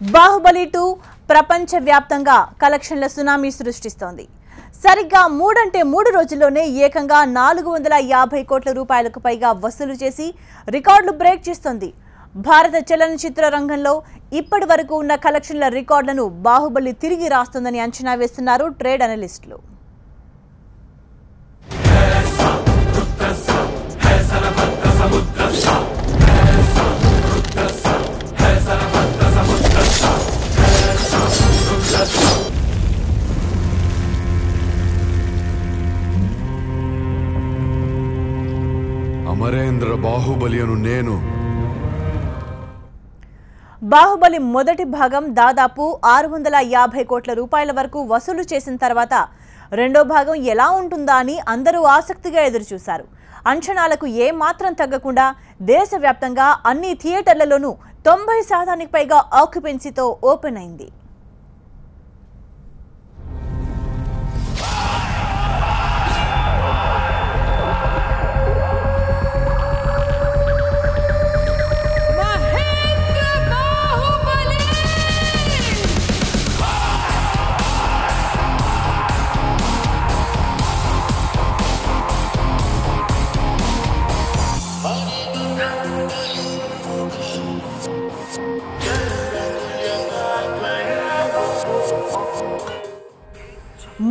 బాహుబలి 2 ప్రపంచవ్యాప్తంగా కలెక్షన్ల సునామీ సృష్టిస్తోంది. సరిగ్గా 3 రోజుల్లోనే ఏకంగా 450 కోట్ల రూపాయలకు పైగా వసూలు చేసి రికార్డులు బ్రేక్ చేస్తోంది. భారత చలనచిత్ర రంగంలో ఇప్పటి వరకు ఉన్న కలెక్షన్ల రికార్డులను బాహుబలి తిరిగి రాస్తుందని అంచనా వేస్తున్నారు ట్రేడ్ అనలిస్టులు. అమరేంద్ర బాహుబలి అను నేను. బాహుబలి మొదటి భాగం దాదాపు 650 కోట్ల రూపాయల వరకు వసూలు చేసిన తర్వాత రెండో భాగం ఎలా ఉంటుందా అని అందరూ ఆసక్తిగా ఎదురుచూశారు. అంచనాలకు ఏమాత్రం తగ్గకుండా దేశవ్యాప్తంగా అన్ని థియేటర్లలోనూ 90% పైగా ఆక్యుపెన్సీతో ఓపెన్ అయింది.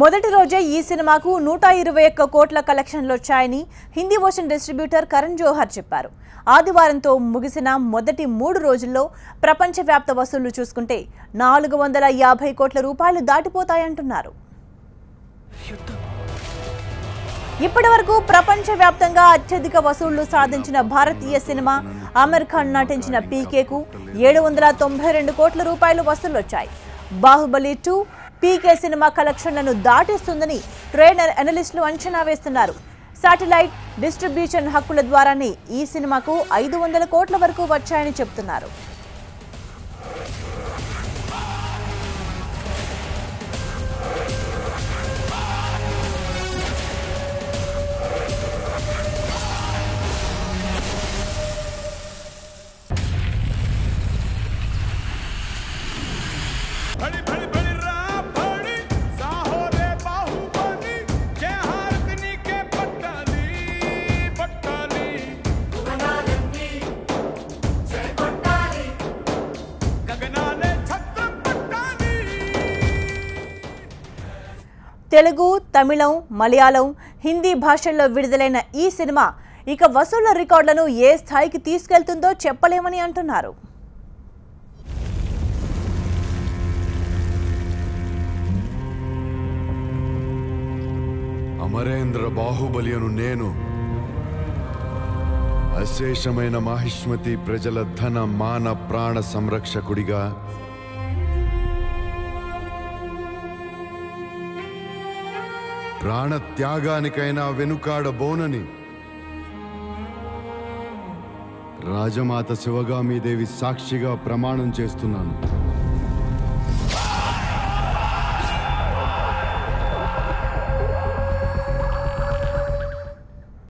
మొదటి రోజే ఈ సినిమాకు 121 కోట్ల కలెక్షన్లు వచ్చాయని హిందీ వర్షన్ డిస్ట్రిబ్యూటర్ కరణ్ జోహర్ చెప్పారు. ఆదివారంతో ముగిసిన మొదటి 3 రోజుల్లో ప్రపంచవ్యాప్త వసూళ్లు చూసుకుంటే 450 కోట్ల రూపాయలు దాటిపోతాయంటున్నారు. ఇప్పటి వరకు ప్రపంచవ్యాప్తంగా అత్యధిక వసూళ్లు సాధించిన భారతీయ సినిమా ఆమిర్ ఖాన్ నటించిన పీకేకు 792 కోట్ల రూపాయలు వసూళ్లు వచ్చాయి. బాహుబలి 2 పీకే సినిమా కలెక్షన్లను దాటిస్తుందని ట్రేడ్ అనలిస్టులు అంచనా వేస్తున్నారు. శాటిలైట్ డిస్ట్రిబ్యూషన్ హక్కుల ద్వారానే ఈ సినిమాకు 500 కోట్ల వరకు వచ్చాయని చెబుతున్నారు. తెలుగు, తమిళం, మలయాళం, హిందీ భాషల్లో విడుదలైన ఈ సినిమా ఇక వసూళ్ల రికార్డులను ఏ స్థాయికి తీసుకెళ్తుందో చెప్పలేమని అంటున్నారు. అమరేంద్ర బాహుబలి అను నేను అశేషమైన మహిష్మతి ప్రజల ధన మాన ప్రాణ సంరక్షకుడిగా ప్రాణ త్యాగానికైనా వెనుకాడబోనని రాజమాత శివగామీదేవి సాక్షిగా ప్రమాణం చేస్తున్నాను.